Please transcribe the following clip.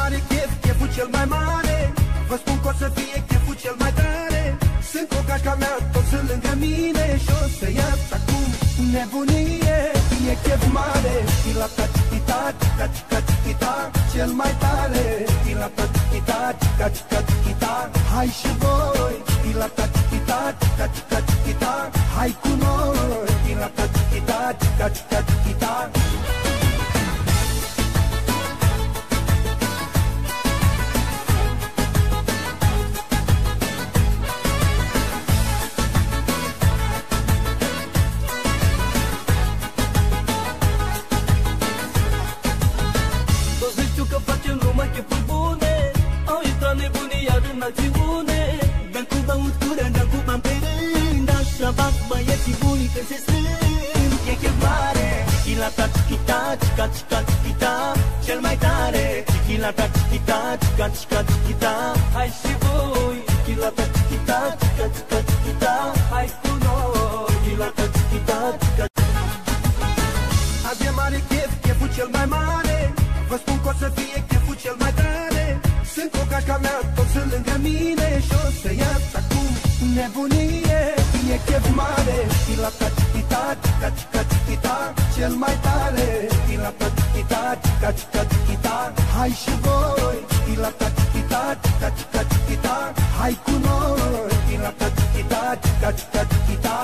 mare chef, cheful cel mai mare. Vă spun că o să fie cheful cel mai tare. Sunt o gașca mea, toți sunt lângă mine. Și o să iau acum nebunie. E chef mare, chilata chichita, chica chica chichita, cel mai tare. Chilata chichita, chica chica chichita, hai și voi. Chilata chichita, chica chica chichita, hai cu noi. Chilata chichita, chica chica chichita. Dar cu băutură, dar cu bani pe rând, așa fac băieții buni când se strâng. E chef mare, chilata chichita, chica chica chichita, cel mai tare. Chilata chichita, chica chica chichita, hai și voi. Chilata chichita, chica chica chichita, hai cu noi. Chilata chichita, chica. Azi e mare chef, cheful cel mai mare. Vă spun că o să fie cheful cel mai tare. Sunt o gașca mea, toți sunt lângă mine. Și o să iau acum nebunie. E chef mare, chilata chichita, chica chica chichita, cel mai tare. Chilata chichita, chica chica chichita, hai și voi. Chilata chichita, chica chica chichita, hai cu noi. Chilata chichita, chica chica chichita.